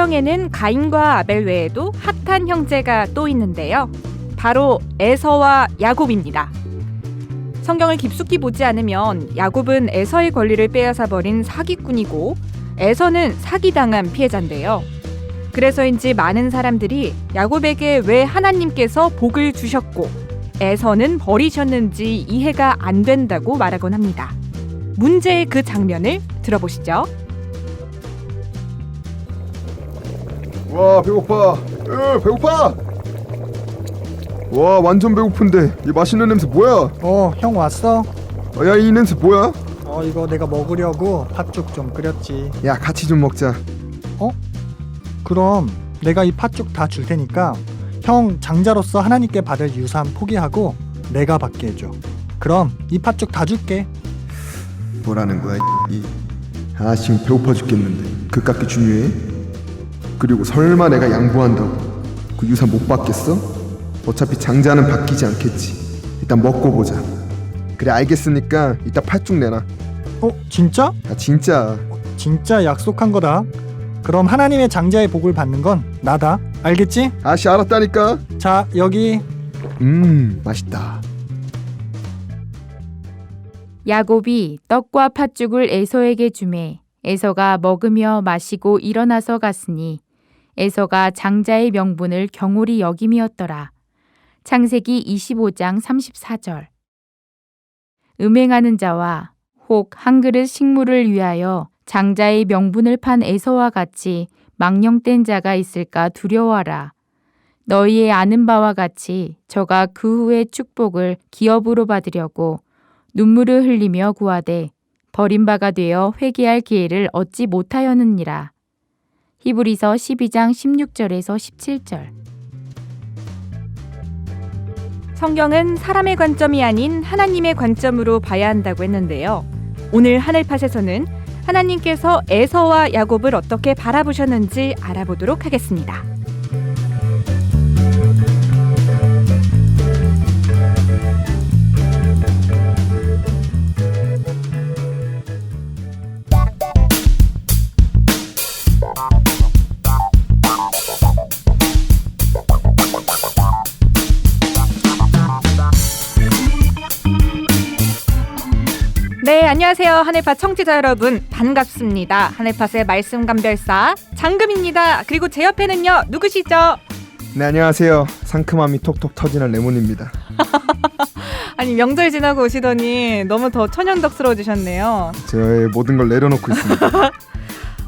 성경에는 가인과 아벨 외에도 핫한 형제가 또 있는데요. 바로 에서와 야곱입니다. 성경을 깊숙이 보지 않으면 야곱은 에서의 권리를 빼앗아버린 사기꾼이고 에서는 사기당한 피해자인데요. 그래서인지 많은 사람들이 야곱에게 왜 하나님께서 복을 주셨고 에서는 버리셨는지 이해가 안 된다고 말하곤 합니다. 문제의 그 장면을 들어보시죠. 와, 배고파. 배고파. 와, 완전 배고픈데 이 맛있는 냄새 뭐야? 형 왔어? 야, 이 냄새 뭐야? 이거 내가 먹으려고 팥죽 좀 끓였지. 야, 같이 좀 먹자. 그럼 내가 이 팥죽 다 줄 테니까 형 장자로서 하나님께 받을 유산 포기하고 내가 받게 해줘. 그럼 이 팥죽 다 줄게. 뭐라는 거야? 지금 배고파 죽겠는데 그깟게 중요해? 그리고 설마 내가 양보한다고 그 유산 못 받겠어? 어차피 장자는 바뀌지 않겠지. 일단 먹고 보자. 그래, 알겠으니까 이따 팥죽 내놔. 진짜? 야, 진짜. 진짜 약속한 거다. 그럼 하나님의 장자의 복을 받는 건 나다. 알겠지? 알았다니까. 자, 여기. 맛있다. 야곱이 떡과 팥죽을 에서에게 주매 에서가 먹으며 마시고 일어나서 갔으니 에서가 장자의 명분을 경홀히 여김이었더라. 창세기 25장 34절. 음행하는 자와 혹 한 그릇 식물을 위하여 장자의 명분을 판 에서와 같이 망령된 자가 있을까 두려워하라. 너희의 아는 바와 같이 저가 그 후의 축복을 기업으로 받으려고 눈물을 흘리며 구하되 버림바가 되어 회개할 기회를 얻지 못하였느니라. 히브리서 12장 16절에서 17절. 성경은 사람의 관점이 아닌 하나님의 관점으로 봐야 한다고 했는데요. 오늘 하늘팟에서는 하나님께서 에서와 야곱을 어떻게 바라보셨는지 알아보도록 하겠습니다. 네, 안녕하세요. 하늘팟 청취자 여러분, 반갑습니다. 하늘팟의 말씀감별사 장금입니다. 그리고 제 옆에는요, 누구시죠? 네, 안녕하세요. 상큼함이 톡톡 터지는 레몬입니다. 아니, 명절 지나고 오시더니 너무 더 천연덕스러워지셨네요. 저의 모든 걸 내려놓고 있습니다.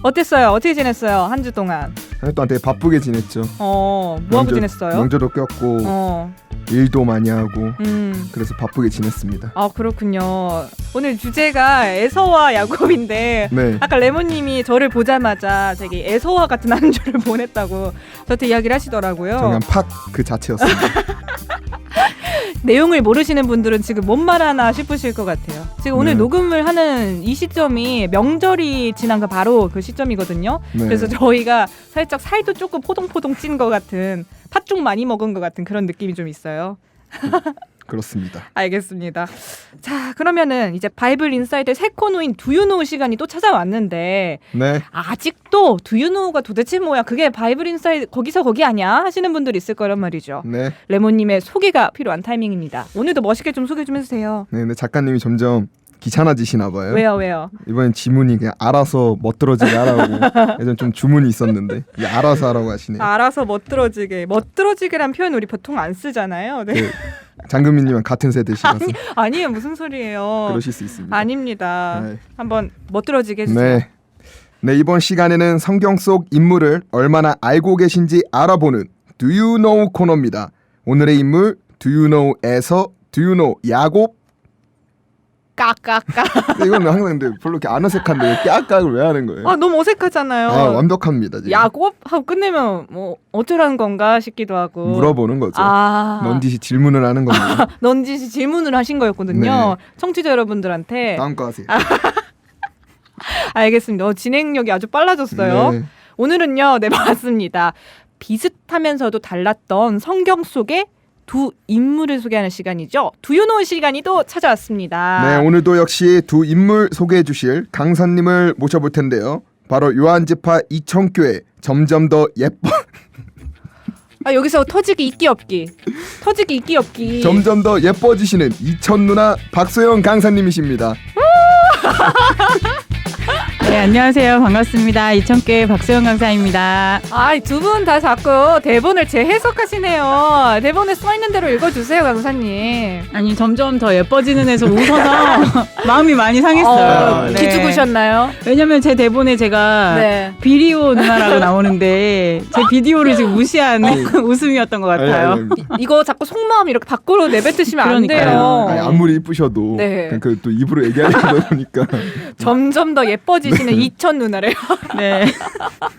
어땠어요? 어떻게 지냈어요? 한 주 동안? 한 주 동안 되게 바쁘게 지냈죠. 뭐하고 지냈어요? 명절도 꼈고 일도 많이 하고 그래서 바쁘게 지냈습니다. 아, 그렇군요. 오늘 주제가 에서와 야곱인데 네. 아까 레몬님이 저를 보자마자 되게 에서와 같은 한 주를 보냈다고 저한테 이야기를 하시더라고요. 그냥 팍 그 자체였습니다. 내용을 모르시는 분들은 지금 뭔 말하나 싶으실 것 같아요. 지금 오늘 녹음을 하는 이 시점이 명절이 지난 거 바로 그 시점이거든요. 네. 그래서 저희가 살짝 살도 조금 포동포동 찐 것 같은, 팥죽 많이 먹은 것 같은 그런 느낌이 좀 있어요. 그렇습니다. 알겠습니다. 자, 그러면은 이제 바이블 인사이드 새 코너인 두유노우 시간이 또 찾아왔는데 네. 아직도 두유노우가 도대체 뭐야? 그게 바이블 인사이드 거기서 거기 아니야? 하시는 분들이 있을 거란 말이죠. 네. 레몬님의 소개가 필요한 타이밍입니다. 오늘도 멋있게 좀 소개 좀 해주세요. 네, 근데 작가님이 점점 귀찮아지시나 봐요. 왜요? 이번엔 지문이 그냥 알아서 멋들어지게 하라고 예전 좀 주문이 있었는데 이게 알아서 하라고 하시네요. 알아서 멋들어지게란 표현 우리 보통 안 쓰잖아요. 네. 그, 장금민님은 같은 세대시라서 아니에요, 무슨 소리예요? 그러실 수 있습니다. 아닙니다. 네. 한번 멋들어지게 해주세요. 네, 이번 시간에는 성경 속 인물을 얼마나 알고 계신지 알아보는 Do You Know 코너입니다. 오늘의 인물 Do You Know에서 Do You Know 야곱. 까까까. 이건 항상 근데 별로 이렇게 안 어색한데 왜 까까를 왜 하는 거예요? 아, 너무 어색하잖아요. 완벽합니다. 지금. 야곱 하고 끝내면 뭐 어쩌라는 건가 싶기도 하고. 물어보는 거죠. 넌지시 질문을 하는 겁니다. 넌지시 질문을 하신 거였거든요. 네. 청취자 여러분들한테. 다음 거 하세요. 알겠습니다. 진행력이 아주 빨라졌어요. 네. 오늘은요, 네, 맞습니다. 비슷하면서도 달랐던 성경 속의 두 인물을 소개하는 시간이죠. 두유노 시간이 또 찾아왔습니다. 네, 오늘도 역시 두 인물 소개해 주실 강사님을 모셔볼 텐데요. 바로 요한지파 이천교회 점점 더 예뻐 아 여기서 터지기 있기 없기. 터지기 있기 없기. 점점 더 예뻐지시는 이천 누나 박소영 강사님이십니다. 네, 안녕하세요. 반갑습니다. 이천교회 박소영 강사입니다. 아두 분 다 자꾸 대본을 재해석하시네요. 대본에 써 있는 대로 읽어주세요, 강사님. 아니, 점점 더 예뻐지는 에서 웃어서 마음이 많이 상했어요. 네. 기죽으셨나요? 왜냐면 제 대본에 제가 네. 비리오 누나라고 나오는데 제 비디오를 지금 무시한 웃음이었던 것 같아요. 이거 자꾸 속마음 이렇게 밖으로 내뱉으시면 안 그러니까요. 돼요. 아니, 아무리 이쁘셔도 네. 그 또 입으로 얘기하려다 보니까 점점 더 예뻐지시는 이천 누나래요. 네.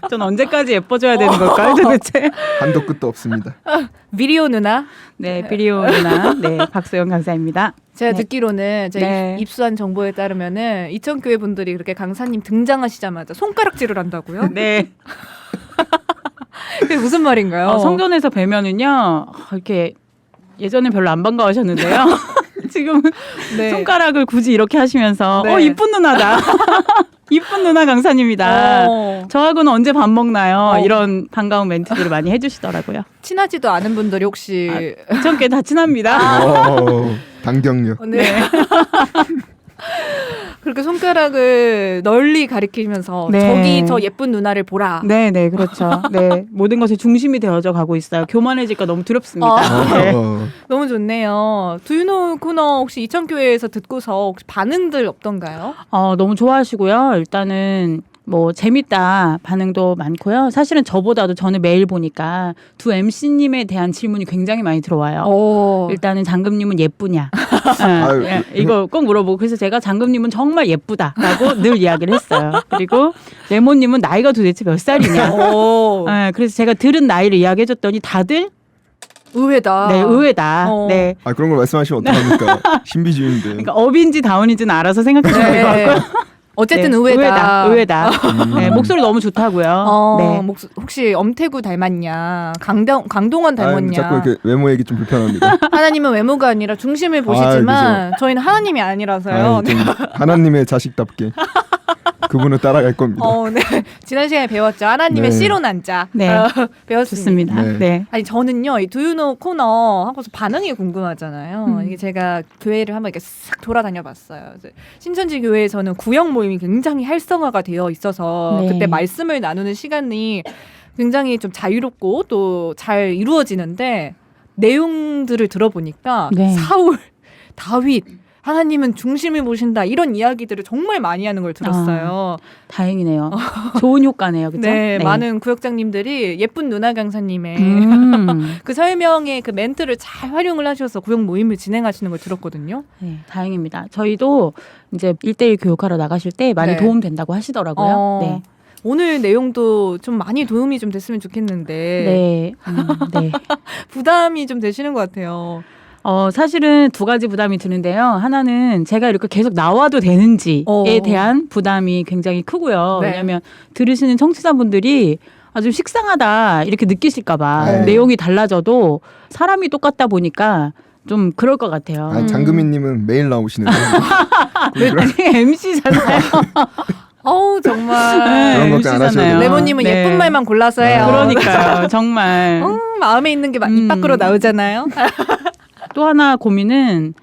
전 언제까지 예뻐져야 되는 걸까요, 도대체? 한도 끝도 없습니다. 미리오 누나. 네, 비리오 누나. 네, 박소영 강사입니다. 제가 네. 듣기로는 제가 네. 입수한 정보에 따르면은 이천교회 분들이 그렇게 강사님 등장하시자마자 손가락질을 한다고요? 네. 그게 무슨 말인가요? 성전에서 뵈면은요, 이렇게 예전에 별로 안 반가워하셨는데요. 지금은 네. 손가락을 굳이 이렇게 하시면서 네. 이쁜 누나다. 이쁜 누나 강사님이다. 저하고는 언제 밥 먹나요? 이런 반가운 멘트들을 많이 해주시더라고요. 친하지도 않은 분들이 혹시 이천께 다 친합니다. 당경력. 네. 그렇게 손가락을 널리 가리키면서 네. 저기 저 예쁜 누나를 보라. 네, 네, 그렇죠. 네, 모든 것의 중심이 되어져 가고 있어요. 교만해질까 너무 두렵습니다. 네. 너무 좋네요. 두유노 코너 혹시 이천교회에서 듣고서 혹시 반응들 없던가요? 너무 좋아하시고요. 일단은 뭐 재밌다 반응도 많고요. 사실은 저보다도 저는 매일 보니까 두 MC님에 대한 질문이 굉장히 많이 들어와요. 일단은 장금님은 예쁘냐? 아유. 이거 꼭 물어보고 그래서 제가 장금님은 정말 예쁘다라고 늘 이야기를 했어요. 그리고 레몬님은 나이가 도대체 몇 살이냐? 그래서 제가 들은 나이를 이야기해줬더니 다들 의외다. 네, 의외다. 네. 아 그런 걸 말씀하시면 어떡합니까? 신비주의인데. 그러니까 업인지 다운인지는 알아서 생각하시면 될 것 같고요. 어쨌든 네, 의외다. 의외다. 네, 목소리 너무 좋다고요. 네. 혹시 엄태구 닮았냐? 강동원 닮았냐? 자꾸 이렇게 외모 얘기 좀 불편합니다. 하나님은 외모가 아니라 중심을 보시지만 저희는 하나님이 아니라서요. 좀 하나님의 자식답게 그분을 따라갈 겁니다. 네. 지난 시간에 배웠죠. 하나님의 네. 씨로 난 자. 네. 배웠습니다. 좋습니다. 네. 네. 아니 저는요 이 두유노 코너 하고서 반응이 궁금하잖아요. 음. 이게 제가 교회를 한번 이렇게 싹 돌아다녀봤어요. 신천지 교회에서는 구역 모임이 굉장히 활성화가 되어 있어서 네. 그때 말씀을 나누는 시간이 굉장히 좀 자유롭고 또 잘 이루어지는데 내용들을 들어보니까 네. 사울, 다윗 하나님은 중심을 보신다 이런 이야기들을 정말 많이 하는 걸 들었어요. 다행이네요. 좋은 효과네요. 그렇죠? 네, 많은 구역장님들이 예쁜 누나 강사님의 그 설명의 그 멘트를 잘 활용을 하셔서 구역 모임을 진행하시는 걸 들었거든요. 네, 다행입니다. 저희도 이제 1대1 교육하러 나가실 때 많이 네. 도움 된다고 하시더라고요. 네. 오늘 내용도 좀 많이 도움이 좀 됐으면 좋겠는데 네. 네. 부담이 좀 되시는 것 같아요. 사실은 두 가지 부담이 드는데요. 하나는 제가 이렇게 계속 나와도 되는지에 대한 부담이 굉장히 크고요. 네. 왜냐하면 들으시는 청취자분들이 아주 식상하다 이렇게 느끼실까 봐 네. 내용이 달라져도 사람이 똑같다 보니까 좀 그럴 것 같아요. 아, 장금희님은 매일 나오시는데 아니, MC잖아요. 정말 그런 걱정 안 하셔도 돼요. 레몬님은 네. 예쁜 말만 골라서 해요. 그러니까요. 정말. 마음에 있는 게 입 밖으로 나오잖아요. 또 하나 고민은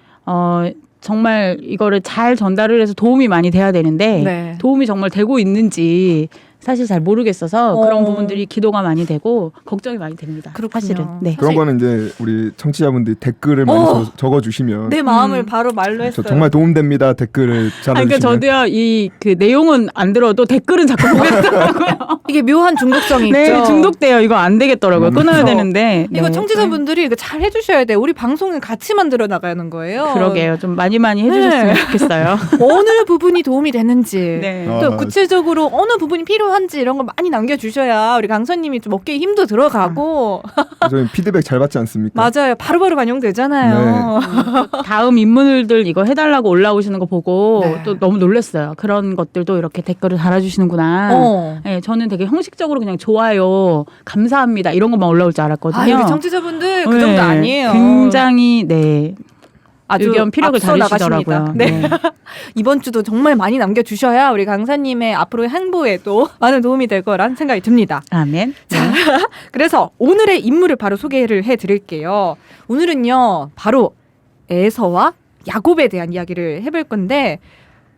정말 이거를 잘 전달을 해서 도움이 많이 돼야 되는데 네. 도움이 정말 되고 있는지 사실 잘 모르겠어서 그런 부분들이 기도가 많이 되고 걱정이 많이 됩니다. 그렇군요. 사실은. 네. 그런 거는 이제 우리 청취자분들이 댓글을 많이 적어주시면 내 마음을 바로 말로 저 했어요. 정말 도움됩니다. 댓글을 달아주시면. 그러니까 저도요 이 그 내용은 안 들어도 댓글은 자꾸 보겠더라고요. 이게 묘한 중독성이 네, 있죠. 중독돼요. 이거 안 되겠더라고요. 끊어야 그렇죠. 되는데. 이거 네. 청취자분들이 이거 잘 해주셔야 돼요. 우리 방송을 같이 만들어 나가는 거예요. 그러게요. 좀 많이 해주셨으면 네. 좋겠어요. 어느 부분이 도움이 되는지 네. 또 구체적으로 어느 부분이 필요한지 이런 거 많이 남겨주셔야 우리 강사님이 좀 어깨에 힘도 들어가고 저희 피드백 잘 받지 않습니까? 맞아요. 바로바로 반영되잖아요. 다음 인물들 이거 해달라고 올라오시는 거 보고 네. 또 너무 놀랐어요. 그런 것들도 이렇게 댓글을 달아주시는구나. 네, 저는 되게 형식적으로 그냥 좋아요, 감사합니다 이런 것만 올라올 줄 알았거든요. 우리 청취자분들 그 정도 네, 아니에요. 굉장히 네. 아주 의견 피력을 앞서 다루시더라고요. 나가십니다. 네. 이번 주도 정말 많이 남겨주셔야 우리 강사님의 앞으로의 행보에도 많은 도움이 될 거란 생각이 듭니다. 아멘. 네. 그래서 오늘의 인물을 바로 소개를 해드릴게요. 오늘은요, 바로 에서와 야곱에 대한 이야기를 해볼 건데,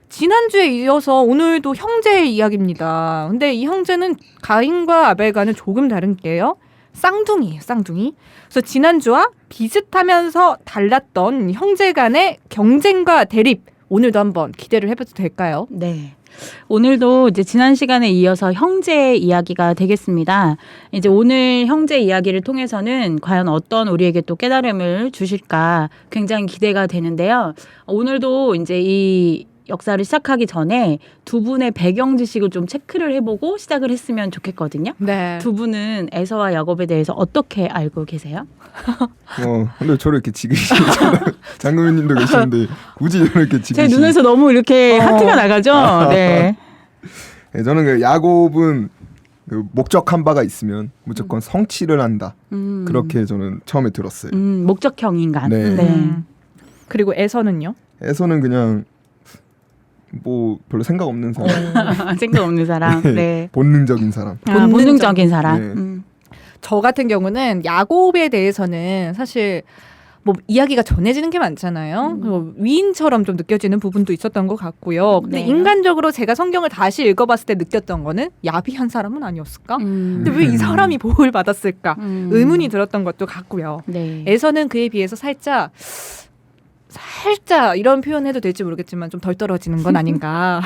지난주에 이어서 오늘도 형제의 이야기입니다. 근데 이 형제는 가인과 아벨과는 조금 다른 게요. 쌍둥이에요, 쌍둥이. 그래서 지난주와 비슷하면서 달랐던 형제 간의 경쟁과 대립, 오늘도 한번 기대를 해봐도 될까요? 네. 오늘도 이제 지난 시간에 이어서 형제 이야기가 되겠습니다. 이제 오늘 형제 이야기를 통해서는 과연 어떤 우리에게 또 깨달음을 주실까 굉장히 기대가 되는데요. 오늘도 이제 이 역사를 시작하기 전에 두 분의 배경 지식을 좀 체크를 해보고 시작을 했으면 좋겠거든요. 네. 두 분은 에서와 야곱에 대해서 어떻게 알고 계세요? 근데 저를 이렇게 지그시잖아요. 장금희님도 계시는데 굳이 저렇게 지그시. 제 눈에서 너무 이렇게 하트가 나가죠. 네. 네, 저는 그 야곱은 그 목적한 바가 있으면 무조건 성취를 한다. 그렇게 저는 처음에 들었어요. 목적형 인간. 네. 그리고 에서는요? 에서는 그냥 뭐 별로 생각 없는 사람. 생각 없는 사람. 네. 본능적인 사람. 본능적인 사람. 네. 저 같은 경우는 야곱에 대해서는 사실 뭐 이야기가 전해지는 게 많잖아요. 그리고 위인처럼 좀 느껴지는 부분도 있었던 것 같고요. 근데 네. 인간적으로 제가 성경을 다시 읽어봤을 때 느꼈던 거는 야비한 사람은 아니었을까? 근데 왜 이 사람이 복을 받았을까? 의문이 들었던 것도 같고요. 네. 에서는 그에 비해서 살짝 이런 표현해도 될지 모르겠지만 좀 덜 떨어지는 건 아닌가.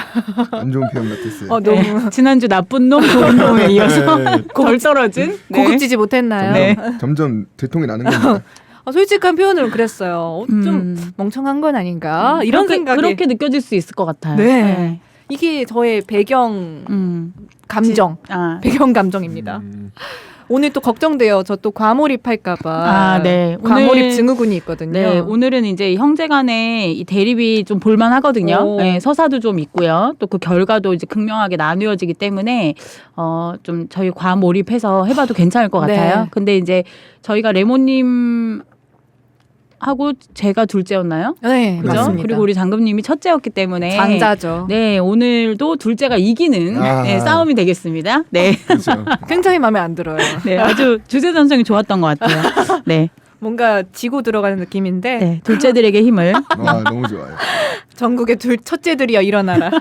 안 좋은 표현 같았어요. 너무 네. 지난주 나쁜 놈, 좋은 놈에 이어서 덜 떨어진 네. 고급지지 못했나요? 네. 점점 들통이 나는 겁니다. 솔직한 표현으로 그랬어요. 좀 멍청한 건 아닌가 이런 생각이. 그렇게 느껴질 수 있을 것 같아요. 네. 이게 저의 배경 감정, 배경 감정입니다. 오늘 또 걱정돼요. 저 또 과몰입할까봐. 네. 과몰입 오늘, 증후군이 있거든요. 네, 오늘은 이제 형제간의 이 대립이 좀 볼만하거든요. 네, 서사도 좀 있고요. 또 그 결과도 이제 극명하게 나누어지기 때문에 좀 저희 과몰입해서 해봐도 괜찮을 것 같아요. 네. 근데 이제 저희가 레모님 하고 제가 둘째였나요? 네, 그죠? 맞습니다. 그리고 우리 장금님이 첫째였기 때문에 장자죠. 네, 오늘도 둘째가 이기는 네, 싸움이 되겠습니다. 네. 그렇죠. 굉장히 마음에 안 들어요. 네, 아주 주제 전성이 좋았던 것 같아요. 네, 뭔가 지고 들어가는 느낌인데 네, 둘째들에게 힘을. 너무 좋아요. 전국의 첫째들이여 일어나라.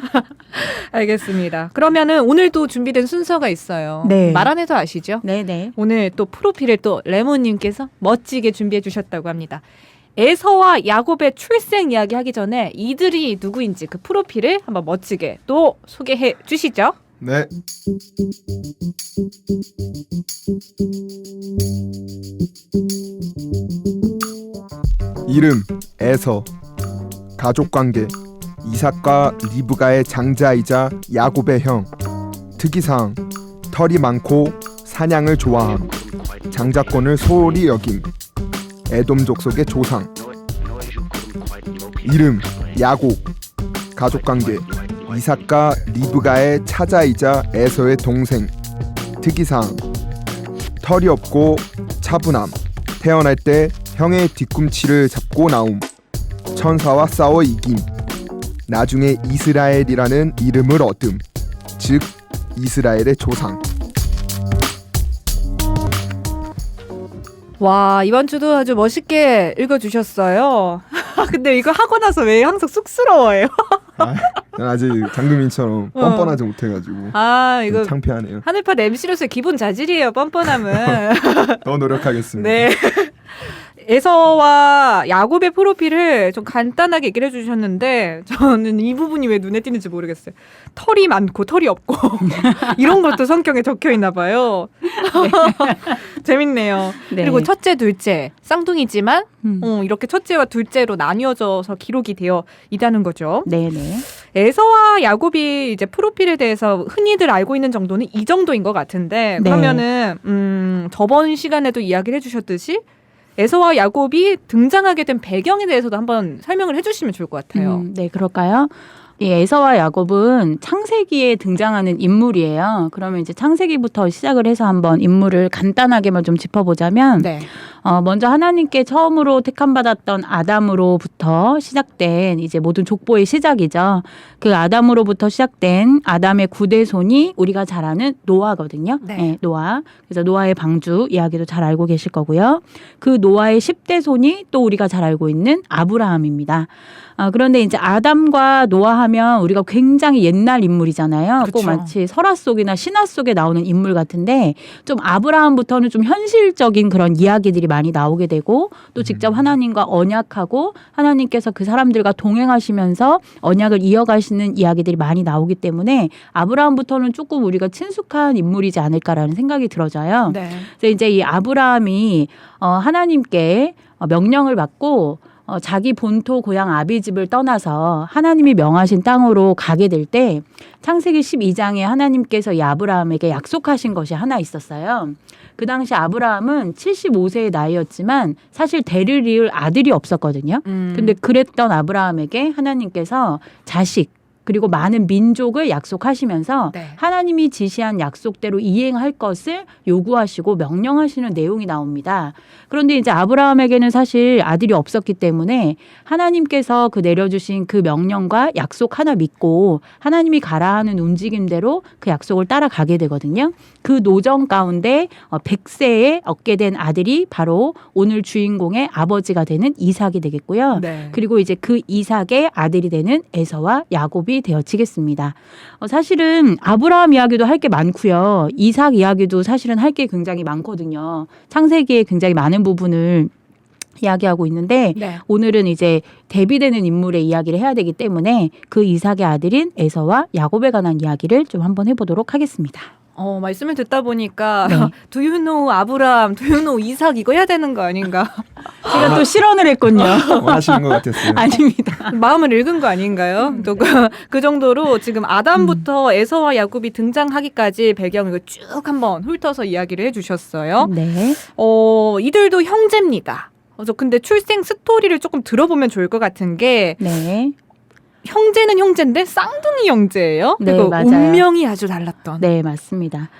알겠습니다. 그러면은 오늘도 준비된 순서가 있어요. 네. 말 안 해도 아시죠? 네, 네. 오늘 또 프로필을 또 레몬님께서 멋지게 준비해 주셨다고 합니다. 에서와 야곱의 출생 이야기 하기 전에 이들이 누구인지 그 프로필을 한번 멋지게 또 소개해 주시죠. 네. 이름 에서. 가족관계 이삭과 리브가의 장자이자 야곱의 형. 특이사항 털이 많고 사냥을 좋아함. 장자권을 소홀히 여김. 에돔 족속의 조상. 이름 야곱. 가족관계 이삭과 리브가의 차자이자 에서의 동생. 특이사항 털이 없고 차분함. 태어날 때 형의 뒤꿈치를 잡고 나옴. 천사와 싸워 이김. 나중에 이스라엘이라는 이름을 얻음. 즉 이스라엘의 조상. 와, 이번 주도 아주 멋있게 읽어주셨어요. 근데 이거 하고 나서 왜 항상 쑥스러워해요? 난 아직 장금인처럼 뻔뻔하지 못해가지고 이거 창피하네요. 하늘팟 MC로서의 기본 자질이에요. 뻔뻔함은. 더 노력하겠습니다. 네. 에서와 야곱의 프로필을 좀 간단하게 얘기를 해주셨는데 저는 이 부분이 왜 눈에 띄는지 모르겠어요. 털이 많고 털이 없고 이런 것도 성격에 적혀 있나 봐요. 재밌네요. 네. 그리고 첫째, 둘째 쌍둥이지만 이렇게 첫째와 둘째로 나뉘어져서 기록이 되어 있다는 거죠. 네, 네. 에서와 야곱이 이제 프로필에 대해서 흔히들 알고 있는 정도는 이 정도인 것 같은데 네. 그러면은 저번 시간에도 이야기를 해주셨듯이 에서와 야곱이 등장하게 된 배경에 대해서도 한번 설명을 해주시면 좋을 것 같아요. 네, 그럴까요? 이 에서와 야곱은 창세기에 등장하는 인물이에요. 그러면 이제 창세기부터 시작을 해서 한번 인물을 간단하게만 좀 짚어보자면 네. 먼저 하나님께 처음으로 택함받았던 아담으로부터 시작된 이제 모든 족보의 시작이죠. 그 아담으로부터 시작된 아담의 9대손이 우리가 잘 아는 노아거든요. 네. 노아. 그래서 노아의 방주 이야기도 잘 알고 계실 거고요. 그 노아의 10대손이 또 우리가 잘 알고 있는 아브라함입니다. 그런데 이제 아담과 노아 하면 우리가 굉장히 옛날 인물이잖아요. 꼭 그렇죠. 마치 설화 속이나 신화 속에 나오는 인물 같은데 좀 아브라함부터는 좀 현실적인 그런 이야기들이 많이 나오게 되고 또 직접 하나님과 언약하고 하나님께서 그 사람들과 동행하시면서 언약을 이어가시는 이야기들이 많이 나오기 때문에 아브라함부터는 조금 우리가 친숙한 인물이지 않을까라는 생각이 들어져요. 네. 그래서 이제 이 아브라함이 하나님께 명령을 받고 자기 본토 고향 아비집을 떠나서 하나님이 명하신 땅으로 가게 될 때 창세기 12장에 하나님께서 이 아브라함에게 약속하신 것이 하나 있었어요. 그 당시 아브라함은 75세의 나이였지만 사실 대를 이을 아들이 없었거든요. 근데 그랬던 아브라함에게 하나님께서 자식 그리고 많은 민족을 약속하시면서 네. 하나님이 지시한 약속대로 이행할 것을 요구하시고 명령하시는 내용이 나옵니다. 그런데 이제 아브라함에게는 사실 아들이 없었기 때문에 하나님께서 그 내려주신 그 명령과 약속 하나 믿고 하나님이 가라 하는 움직임대로 그 약속을 따라가게 되거든요. 그 노정 가운데 100세에 얻게 된 아들이 바로 오늘 주인공의 아버지가 되는 이삭이 되겠고요. 네. 그리고 이제 그 이삭의 아들이 되는 에서와 야곱이 되어지겠습니다. 사실은 아브라함 이야기도 할 게 많고요. 이삭 이야기도 사실은 할 게 굉장히 많거든요. 창세기에 굉장히 많은 부분을 이야기하고 있는데 네. 오늘은 이제 대비되는 인물의 이야기를 해야 되기 때문에 그 이삭의 아들인 에서와 야곱에 관한 이야기를 좀 한번 해보도록 하겠습니다. 말씀을 듣다 보니까 네. Do you know 아브람, Do you know 이삭 이거 해야 되는 거 아닌가? 제가 또 실언을 했군요. 원하시는 것 같았어요. 아닙니다. 마음을 읽은 거 아닌가요? 또 그 정도로 지금 아담부터 에서와 야곱이 등장하기까지 배경을 쭉 한번 훑어서 이야기를 해주셨어요. 네. 이들도 형제입니다. 그래서 근데 출생 스토리를 조금 들어보면 좋을 것 같은 게 네. 형제는 형제인데 쌍둥이 형제예요. 네, 그리고 맞아요. 운명이 아주 달랐던. 네, 맞습니다.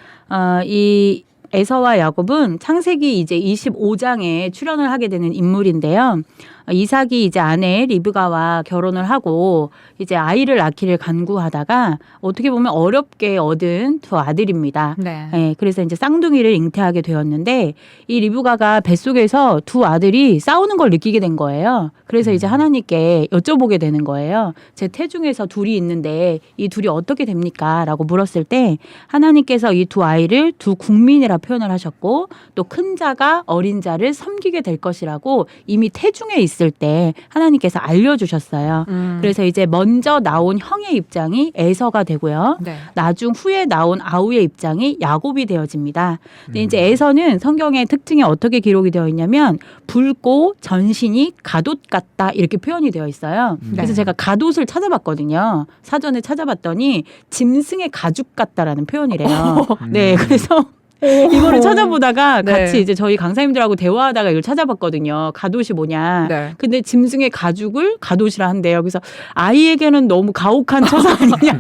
이 에서와 야곱은 창세기 이제 25장에 출연을 하게 되는 인물인데요. 이삭이 이제 아내 리브가와 결혼을 하고 이제 아이를 낳기를 간구하다가 어떻게 보면 어렵게 얻은 두 아들입니다. 네. 네, 그래서 이제 쌍둥이를 잉태하게 되었는데 이 리브가가 뱃속에서 두 아들이 싸우는 걸 느끼게 된 거예요. 그래서 이제 하나님께 여쭤보게 되는 거예요. 제 태중에서 둘이 있는데 이 둘이 어떻게 됩니까? 라고 물었을 때 하나님께서 이 두 아이를 두 국민이라 표현을 하셨고 또 큰 자가 어린 자를 섬기게 될 것이라고 이미 태중에 있을 때 하나님께서 알려주셨어요. 그래서 이제 먼저 나온 형의 입장이 에서가 되고요. 네. 나중 후에 나온 아우의 입장이 야곱이 되어집니다. 근데 이제 에서는 성경의 특징이 어떻게 기록이 되어 있냐면 붉고 전신이 갓옷 같다 이렇게 표현이 되어 있어요. 그래서 제가 갓옷을 찾아봤거든요. 사전에 찾아봤더니 짐승의 가죽 같다라는 표현이래요. 네, 그래서 이거를 찾아보다가 네. 같이 이제 저희 강사님들하고 대화하다가 이걸 찾아봤거든요. 갓옷이 뭐냐. 네. 근데 짐승의 가죽을 갓옷이라 한대요. 그래서 아이에게는 너무 가혹한 처사 아니냐.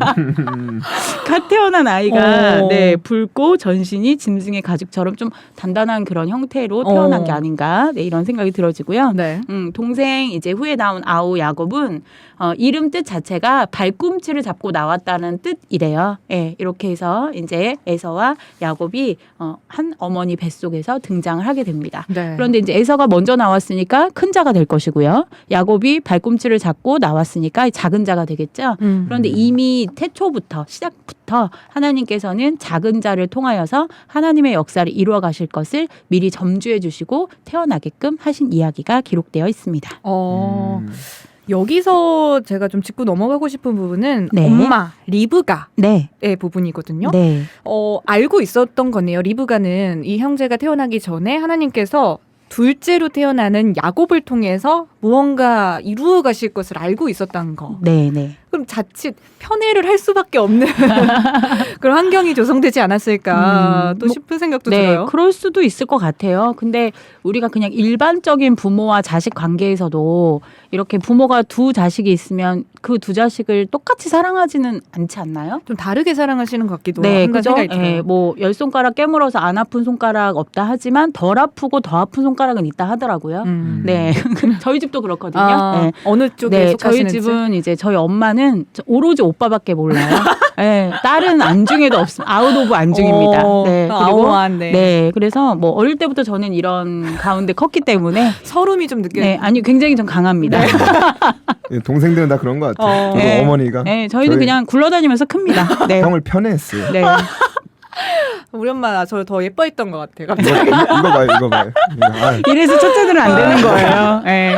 갓 태어난 아이가 네, 붉고 전신이 짐승의 가죽처럼 좀 단단한 그런 형태로 태어난 게 아닌가. 네, 이런 생각이 들어지고요. 네. 동생 이제 후에 나온 아우 야곱은 이름 뜻 자체가 발꿈치를 잡고 나왔다는 뜻이래요. 예, 이렇게 해서 이제 에서와 야곱이 한 어머니 뱃속에서 등장을 하게 됩니다. 네. 그런데 이제 에서가 먼저 나왔으니까 큰 자가 될 것이고요. 야곱이 발꿈치를 잡고 나왔으니까 작은 자가 되겠죠. 그런데 이미 태초부터 시작부터 하나님께서는 작은 자를 통하여서 하나님의 역사를 이루어 가실 것을 미리 점주해 주시고 태어나게끔 하신 이야기가 기록되어 있습니다. 여기서 제가 좀 짚고 넘어가고 싶은 부분은 네. 엄마 리브가의 네. 부분이거든요. 네. 알고 있었던 거네요. 리브가는 이 형제가 태어나기 전에 하나님께서 둘째로 태어나는 야곱을 통해서 무언가 이루어 가실 것을 알고 있었다는 거. 네, 네. 그럼 자칫 편애를 할 수밖에 없는 그런 환경이 조성되지 않았을까 또 싶은 생각도 네, 들어요. 그럴 수도 있을 것 같아요. 근데 우리가 그냥 일반적인 부모와 자식 관계에서도 이렇게 부모가 두 자식이 있으면 그 두 자식을 똑같이 사랑하지는 않지 않나요? 좀 다르게 사랑하시는 것 같기도 네, 한다는 그죠? 생각이 들어요. 예, 뭐 10손가락 깨물어서 안 아픈 손가락 없다 하지만 덜 아프고 더 아픈 손가락은 있다 하더라고요. 네, 저희 집도 그렇거든요. 아, 네. 어느 쪽에 네, 속하시는지. 저희 집은 이제 저희 엄마는 오로지 오빠밖에 몰라요. 네, 딸은 안중에도 없습니다. 아웃 오브 안중입니다. 네, 그리고 아오한, 네. 네, 그래서 뭐 어릴 때부터 저는 이런 가운데 컸기 때문에 서름이 좀 느껴요. 네, 아니 굉장히 좀 강합니다. 예, 동생들은 다 그런 것 같아요. 저도 네. 어머니가 네, 저희는 저희 그냥 굴러다니면서 큽니다. 네, 형을 편애했어요. 네, 우리 엄마 저를 더 예뻐했던 것 같아요. 이거 봐요. 아, 이래서 첫째들은 안 되는 거예요. 네.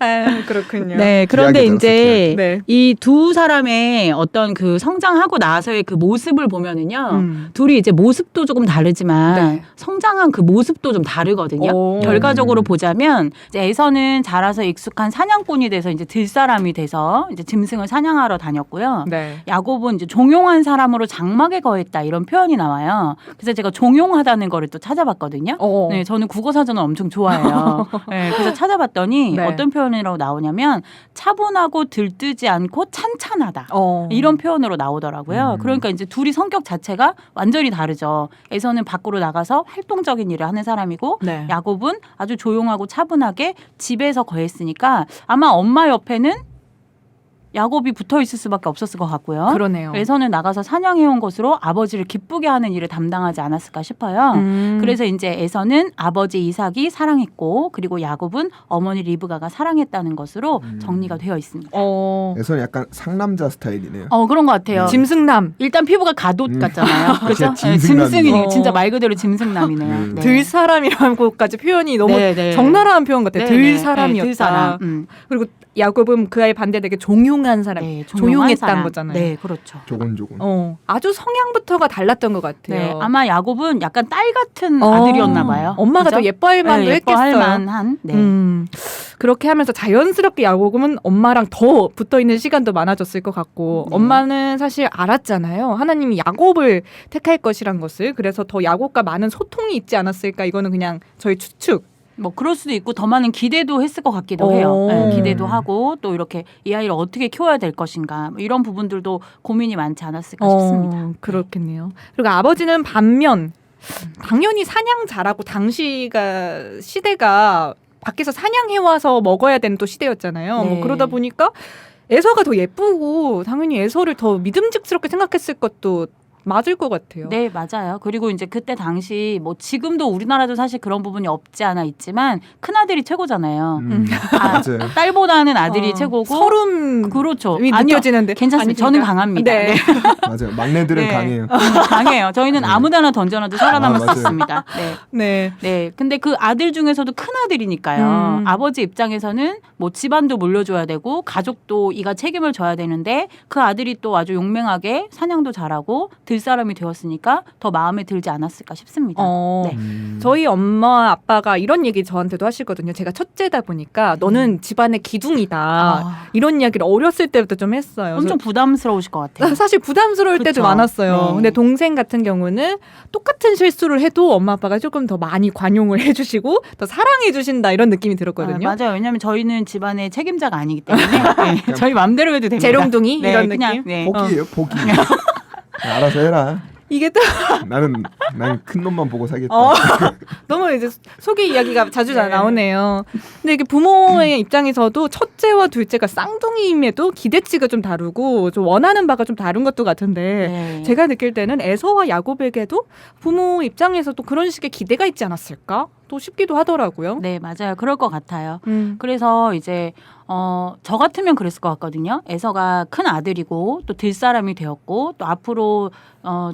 아, 그렇군요. 네, 그런데 기하게 이제 네. 이 두 사람의 어떤 그 성장하고 나서의 그 모습을 보면은요, 둘이 이제 모습도 조금 다르지만 네. 성장한 그 모습도 좀 다르거든요. 오. 결과적으로 보자면 이제 에서는 자라서 익숙한 사냥꾼이 돼서 이제 들사람이 돼서 이제 짐승을 사냥하러 다녔고요. 네. 야곱은 이제 종용한 사람으로 장막에 거했다 이런 표현이 나와요. 그래서 제가 종용하다는 거를 또 찾아봤거든요. 네, 저는 국어 사전을 엄청 좋아해요. 네, 그래서 찾아봤더니 네. 어떤 표현이라고 나오냐면 차분하고 들뜨지 않고 찬찬하다. 이런 표현으로 나오더라고요. 그러니까 이제 둘이 성격 자체가 완전히 다르죠. 에서는 밖으로 나가서 활동적인 일을 하는 사람이고 네. 야곱은 아주 조용하고 차분하게 집에서 거했으니까 아마 엄마 옆에는 야곱이 붙어 있을 수밖에 없었을 것 같고요. 그러네요. 에서는 나가서 사냥해온 것으로 아버지를 기쁘게 하는 일을 담당하지 않았을까 싶어요. 그래서 이제 에서는 아버지 이삭이 사랑했고 그리고 야곱은 어머니 리브가가 사랑했다는 것으로 정리가 되어 있습니다. 에서는 약간 상남자 스타일이네요. 그런 것 같아요. 짐승남. 일단 피부가 가옷 같잖아요. 그렇죠? 진짜 짐승남이네. 짐승이 진짜 말 그대로 짐승남이네요. 네. 들사람이라는 것까지 표현이 너무 네, 네. 적나라한 표현 같아요. 네, 네. 들사람이었다. 네, 들사람. 그리고 야곱은 그 아이 반대 되게 종용한 사람. 네, 조용했다는 사람. 거잖아요. 네, 그렇죠. 조곤조곤. 아주 성향부터가 달랐던 것 같아요. 네, 아마 야곱은 약간 딸 같은 아들이었나 봐요. 엄마가 그죠? 더 예뻐할 만도 네, 예뻐할 했겠어요. 만한. 네. 그렇게 하면서 자연스럽게 야곱은 엄마랑 더 붙어있는 시간도 많아졌을 것 같고 네. 엄마는 사실 알았잖아요. 하나님이 야곱을 택할 것이란 것을. 그래서 더 야곱과 많은 소통이 있지 않았을까. 이거는 그냥 저희 추측. 뭐 그럴 수도 있고 더 많은 기대도 했을 것 같기도 해요. 네, 기대도 하고 또 이렇게 이 아이를 어떻게 키워야 될 것인가 뭐 이런 부분들도 고민이 많지 않았을까 싶습니다. 그렇겠네요. 그리고 아버지는 반면 당연히 사냥 잘하고 당시가 시대가 밖에서 사냥해 와서 먹어야 되는 또 시대였잖아요. 네. 뭐 그러다 보니까 에서가 더 예쁘고 당연히 에서를 더 믿음직스럽게 생각했을 것도 맞을 것 같아요. 네, 맞아요. 그리고 이제 그때 당시 뭐 지금도 우리나라도 사실 그런 부분이 없지 않아 있지만 큰 아들이 최고잖아요. 맞아요. 딸보다는 아들이 최고고 서름이 그렇죠. 아니요, 느껴지는데 괜찮습니다. 저는 강합니다. 네. 맞아요. 막내들은 네. 강해요. 강해요. 저희는 아무데나 던져놔도 살아남을 수 맞아요. 있습니다. 네. 네. 네. 근데 그 아들 중에서도 큰 아들이니까요. 아버지 입장에서는 뭐 집안도 물려줘야 되고 가족도 이가 책임을 져야 되는데 그 아들이 또 아주 용맹하게 사냥도 잘하고 들사람이 되었으니까 더 마음에 들지 않았을까 싶습니다. 네. 저희 엄마 아빠가 이런 얘기 저한테도 하시거든요. 제가 첫째다 보니까 너는 집안의 기둥이다. 이런 이야기를 어렸을 때부터 좀 했어요. 엄청 부담스러우실 것 같아요. 사실 부담스러울 때도 그쵸. 많았어요. 네. 근데 동생 같은 경우는 똑같은 실수를 해도 엄마 아빠가 조금 더 많이 관용을 해주시고 더 사랑해 주신다 이런 느낌이 들었거든요. 맞아요. 왜냐하면 저희는 집안의 책임자가 아니기 때문에 네. 저희 마음대로 해도 됩니다. 재롱둥이 네, 이런 그냥, 느낌. 네. 포기예요, 포기. 알아서 해라. 이게 또 나는 큰 놈만 보고 살겠다. 너무 이제 속의 이야기가 자주 나오네요. 근데 이게 부모의 입장에서도 첫째와 둘째가 쌍둥이임에도 기대치가 좀 다르고 좀 원하는 바가 좀 다른 것도 같은데 네. 제가 느낄 때는 에서와 야곱에게도 부모 입장에서도 그런 식의 기대가 있지 않았을까? 또 싶기도 하더라고요. 네, 맞아요. 그럴 것 같아요. 그래서 이제 저 같으면 그랬을 것 같거든요. 에서가 큰 아들이고 또 들사람이 되었고 또 앞으로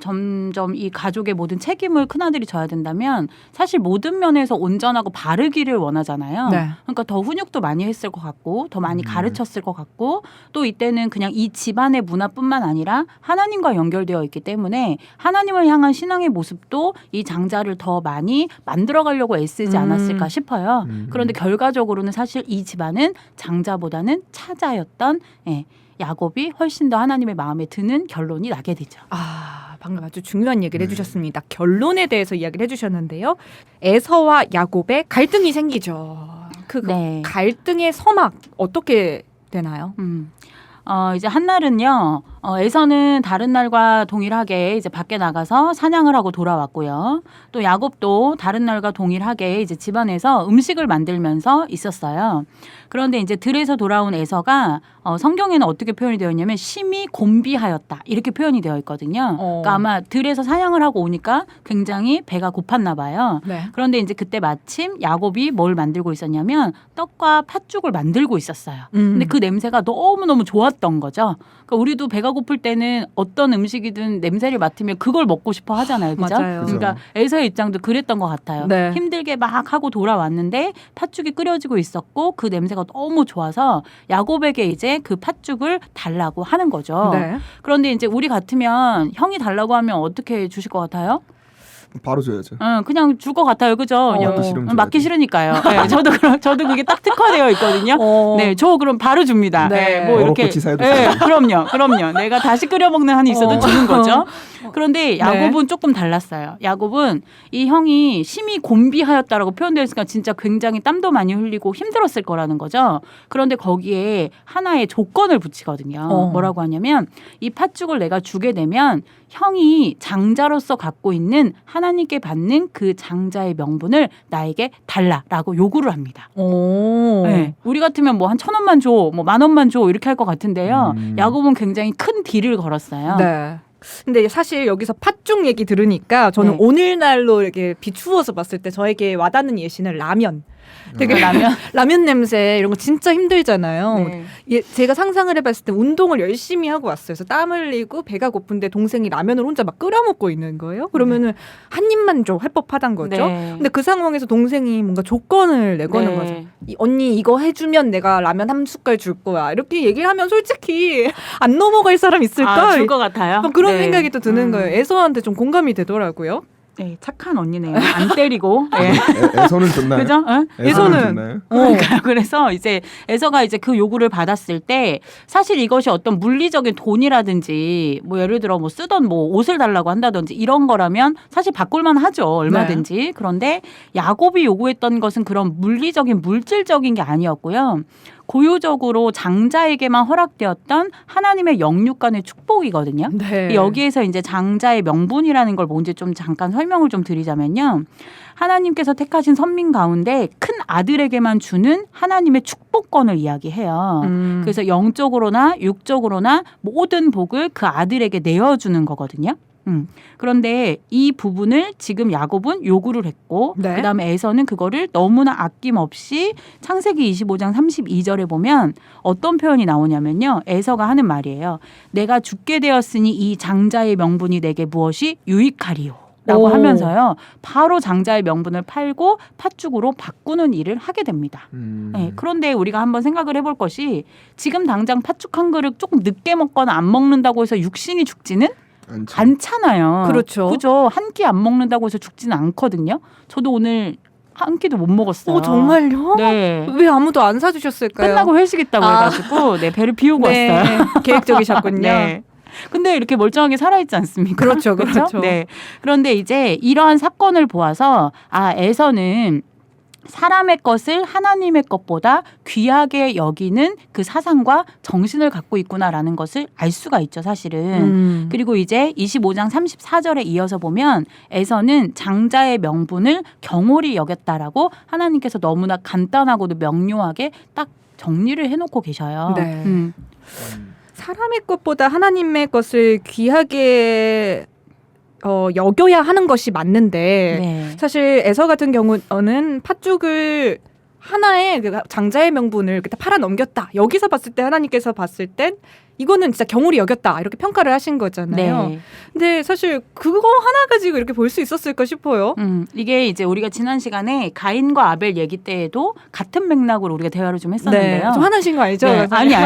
점점 이 가족의 모든 책임을 큰 아들이 져야 된다면 사실 모든 면에서 온전하고 바르기를 원하잖아요. 네. 그러니까 더 훈육도 많이 했을 것 같고 더 많이 가르쳤을 것 같고 또 이때는 그냥 이 집안의 문화뿐만 아니라 하나님과 연결되어 있기 때문에 하나님을 향한 신앙의 모습도 이 장자를 더 많이 만들어가려고 애쓰지 않았을까 싶어요. 음. 그런데 결과적으로는 사실 이 집안은 장자보다는 차자였던 야곱이 훨씬 더 하나님의 마음에 드는 결론이 나게 되죠. 방금 아주 중요한 얘기를 네. 해주셨습니다. 결론에 대해서 이야기를 해주셨는데요. 에서와 야곱의 갈등이 생기죠. 그 네. 갈등의 서막 어떻게 되나요? 이제 한날은요, 에서는 다른 날과 동일하게 이제 밖에 나가서 사냥을 하고 돌아왔고요. 또 야곱도 다른 날과 동일하게 이제 집안에서 음식을 만들면서 있었어요. 그런데 이제 들에서 돌아온 에서가 성경에는 어떻게 표현이 되어 있냐면 심히 곤비하였다 이렇게 표현이 되어 있거든요. 그러니까 아마 들에서 사냥을 하고 오니까 굉장히 배가 고팠나 봐요. 네. 그런데 이제 그때 마침 야곱이 뭘 만들고 있었냐면 떡과 팥죽을 만들고 있었어요. 근데 그 냄새가 너무너무 좋았던 거죠. 그러니까 우리도 배가 고플 때는 어떤 음식이든 냄새를 맡으면 그걸 먹고 싶어 하잖아요. 그죠? 맞아요. 그러니까 에서의 입장도 그랬던 것 같아요. 네. 힘들게 막 하고 돌아왔는데 팥죽이 끓여지고 있었고 그 냄새가 너무 좋아서 야곱에게 이제 그 팥죽을 달라고 하는 거죠. 네. 그런데 이제 우리 같으면 형이 달라고 하면 어떻게 주실 것 같아요? 바로 줘야죠. 그냥 줄 것 같아요, 그죠? 먹기 싫으면 맞기 줘야지. 싫으니까요. 네, 저도 그게 딱 특화되어 있거든요. 네, 저 그럼 바로 줍니다. 네. 뭐 이렇게. 어록고치 사유도 네, 그럼요. 내가 다시 끓여 먹는 한이 있어도 주는 거죠. 그런데 야곱은 조금 달랐어요. 야곱은 이 형이 심히 곤비하였다라고 표현되어 있으니까 진짜 굉장히 땀도 많이 흘리고 힘들었을 거라는 거죠. 그런데 거기에 하나의 조건을 붙이거든요. 뭐라고 하냐면 이 팥죽을 내가 주게 되면 형이 장자로서 갖고 있는 하나님께 받는 그 장자의 명분을 나에게 달라라고 요구를 합니다. 네. 우리 같으면 뭐 한 1,000원만 줘, 뭐 10,000원만 줘 이렇게 할 것 같은데요. 야곱은 굉장히 큰 딜을 걸었어요. 네. 근데 사실 여기서 팥죽 얘기 들으니까 저는 네. 오늘날로 이렇게 비추어서 봤을 때 저에게 와닿는 예시는 라면. 되게 라면 냄새 이런 거 진짜 힘들잖아요. 네. 제가 상상을 해봤을 때 운동을 열심히 하고 왔어요. 그래서 땀 흘리고 배가 고픈데 동생이 라면을 혼자 막 끓여 먹고 있는 거예요. 그러면은 한 입만 줘 할 법하단 거죠. 네. 근데 그 상황에서 동생이 뭔가 조건을 내거는 네. 거죠. 언니 이거 해주면 내가 라면 한 숟갈 줄 거야. 이렇게 얘기를 하면 솔직히 안 넘어갈 사람 있을까? 줄 것 같아요. 그런 네. 생각이 또 드는 거예요. 애서한테 좀 공감이 되더라고요. 네, 착한 언니네요. 안 때리고. 네. 에서는 좋나요? 그죠? 에서는 에서는- 좋나요? 그러니까요. 그래서 이제 에서가 이제 그 요구를 받았을 때 사실 이것이 어떤 물리적인 돈이라든지 뭐 예를 들어 뭐 쓰던 뭐 옷을 달라고 한다든지 이런 거라면 사실 바꿀만 하죠. 얼마든지. 네. 그런데 야곱이 요구했던 것은 그런 물리적인 물질적인 게 아니었고요. 고유적으로 장자에게만 허락되었던 하나님의 영육간의 축복이거든요. 네. 여기에서 이제 장자의 명분이라는 걸 뭔지 좀 잠깐 설명을 좀 드리자면요. 하나님께서 택하신 선민 가운데 큰 아들에게만 주는 하나님의 축복권을 이야기해요. 그래서 영적으로나 육적으로나 모든 복을 그 아들에게 내어주는 거거든요. 그런데 이 부분을 지금 야곱은 요구를 했고 네. 그다음에 에서는 그거를 너무나 아낌없이 창세기 25장 32절에 보면 어떤 표현이 나오냐면요. 에서가 하는 말이에요. 내가 죽게 되었으니 이 장자의 명분이 내게 무엇이 유익하리요. 라고 하면서요. 바로 장자의 명분을 팔고 팥죽으로 바꾸는 일을 하게 됩니다. 네, 그런데 우리가 한번 생각을 해볼 것이 지금 당장 팥죽 한 그릇 조금 늦게 먹거나 안 먹는다고 해서 육신이 죽지는 않잖아요. 그렇죠. 그죠. 한 끼 안 먹는다고 해서 죽지는 않거든요. 저도 오늘 한 끼도 못 먹었어요. 정말요? 네. 왜 아무도 안 사주셨을까요? 끝나고 회식했다고 해가지고 네, 배를 비우고 네. 왔어요. 계획적이셨군요. 네. 근데 이렇게 멀쩡하게 살아있지 않습니까? 그렇죠, 그렇죠. 네. 그런데 이제 이러한 사건을 보아서 에서는 사람의 것을 하나님의 것보다 귀하게 여기는 그 사상과 정신을 갖고 있구나라는 것을 알 수가 있죠, 사실은. 그리고 이제 25장 34절에 이어서 보면 에서는 장자의 명분을 경홀히 여겼다라고 하나님께서 너무나 간단하고도 명료하게 딱 정리를 해놓고 계셔요. 네. 사람의 것보다 하나님의 것을 귀하게 여겨야 하는 것이 맞는데 네. 사실 에서 같은 경우는 팥죽을 하나의 그 장자의 명분을 이렇게 팔아 넘겼다. 여기서 봤을 때 하나님께서 봤을 땐 이거는 진짜 경홀히 여겼다. 이렇게 평가를 하신 거잖아요. 네. 근데 사실 그거 하나 가지고 이렇게 볼 수 있었을까 싶어요. 이게 이제 우리가 지난 시간에 가인과 아벨 얘기 때에도 같은 맥락으로 우리가 대화를 좀 했었는데요. 좀 화나신 거 알죠? 네. 아니요.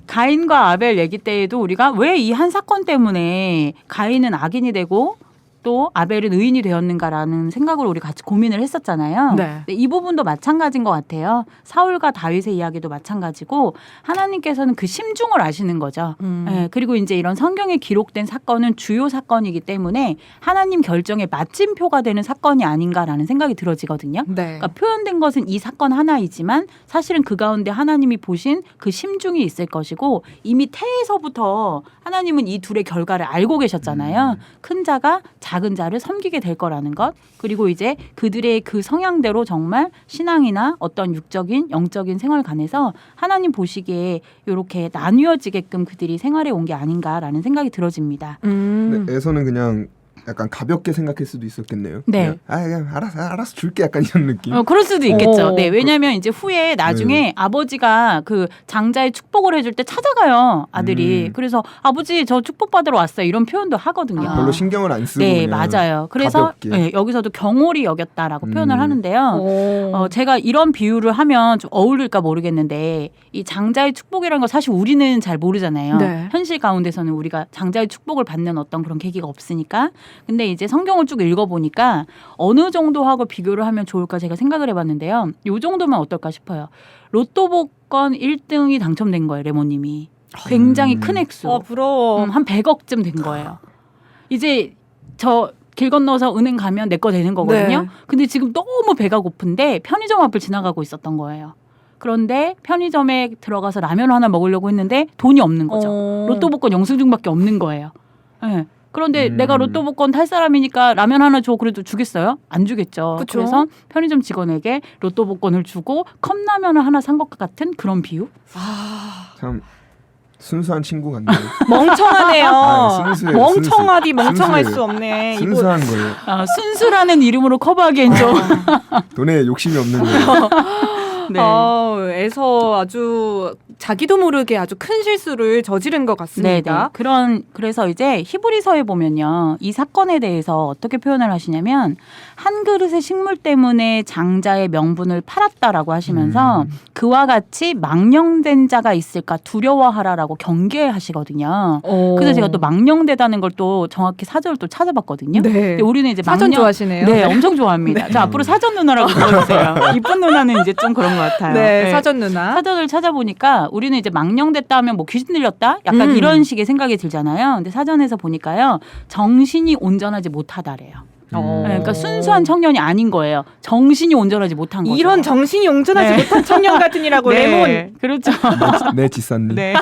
가인과 아벨 얘기 때에도 우리가 왜 이 한 사건 때문에 가인은 악인이 되고 또 아벨은 의인이 되었는가라는 생각을 우리 같이 고민을 했었잖아요. 네. 근데 이 부분도 마찬가지인 것 같아요. 사울과 다윗의 이야기도 마찬가지고 하나님께서는 그 심중을 아시는 거죠. 예, 그리고 이제 이런 성경에 기록된 사건은 주요 사건이기 때문에 하나님 결정의 마침표가 되는 사건이 아닌가라는 생각이 들어지거든요. 네. 그러니까 표현된 것은 이 사건 하나이지만 사실은 그 가운데 하나님이 보신 그 심중이 있을 것이고 이미 태에서부터 하나님은 이 둘의 결과를 알고 계셨잖아요. 큰 자가 작은 자를 섬기게 될 거라는 것. 그리고 이제 그들의 그 성향대로 정말 신앙이나 어떤 육적인 영적인 생활관에서 하나님 보시기에 이렇게 나뉘어지게끔 그들이 생활해 온 게 아닌가라는 생각이 들어집니다. 근데 에서는 그냥 약간 가볍게 생각할 수도 있었겠네요. 네. 그냥 알아서 줄게 약간 이런 느낌. 그럴 수도 있겠죠. 어. 네, 왜냐하면 이제 후에 나중에 아버지가 그 장자의 축복을 해줄 때 찾아가요 아들이. 그래서 아버지 저 축복 받으러 왔어요 이런 표현도 하거든요. 별로 신경을 안 쓰고 네, 그냥 맞아요. 그래서 가볍게. 네, 여기서도 경홀히 여겼다라고 표현을 하는데요. 오. 제가 이런 비유를 하면 좀 어울릴까 모르겠는데 이 장자의 축복이라는 거 사실 우리는 잘 모르잖아요. 네. 현실 가운데서는 우리가 장자의 축복을 받는 어떤 그런 계기가 없으니까. 근데 이제 성경을 쭉 읽어보니까 어느 정도하고 비교를 하면 좋을까 제가 생각을 해봤는데요. 요 정도면 어떨까 싶어요. 로또 복권 1등이 당첨된 거예요. 레모님이. 굉장히 큰 액수. 부러워. 한 100억쯤 된 거예요. 이제 저 길 건너서 은행 가면 내 거 되는 거거든요. 네. 근데 지금 너무 배가 고픈데 편의점 앞을 지나가고 있었던 거예요. 그런데 편의점에 들어가서 라면 하나 먹으려고 했는데 돈이 없는 거죠. 로또 복권 영수증밖에 없는 거예요. 네. 그런데 내가 로또 복권 탈 사람이니까 라면 하나 줘 그래도 주겠어요? 안 주겠죠. 그쵸? 그래서 편의점 직원에게 로또 복권을 주고 컵라면을 하나 산 것 같은 그런 비유? 참 순수한 친구 같네요. 멍청하네요. 순수해요, 멍청하디 멍청할 순수해요. 수 없네. 순수한 거예요. 순수라는 이름으로 커버하기엔 좀. 돈에 욕심이 없는 거예요. 네. 에서 아주 자기도 모르게 아주 큰 실수를 저지른 것 같습니다. 그래서 이제 히브리서에 보면요. 이 사건에 대해서 어떻게 표현을 하시냐면 한 그릇의 식물 때문에 장자의 명분을 팔았다라고 하시면서 그와 같이 망령된 자가 있을까 두려워하라라고 경계하시거든요. 그래서 제가 또 망령되다는 걸 또 정확히 사절을 또 찾아봤거든요. 네. 근데 우리는 이제 사전 좋아하시네요. 네, 엄청 좋아합니다. 저 앞으로 사전 누나라고 불러주세요. 이쁜 누나는 이제 좀 그런 것 같아요. 네, 사전 누나. 사전을 찾아보니까 우리는 이제 망령됐다 하면 뭐 귀신 들렸다? 약간 이런 식의 생각이 들잖아요. 근데 사전에서 보니까요. 정신이 온전하지 못하다래요. 네, 그러니까 순수한 청년이 아닌 거예요. 정신이 온전하지 못한 거죠. 이런 정신이 온전하지 네. 못한 청년 같으니라고 레몬. 그렇죠. 네, 지사님. 네.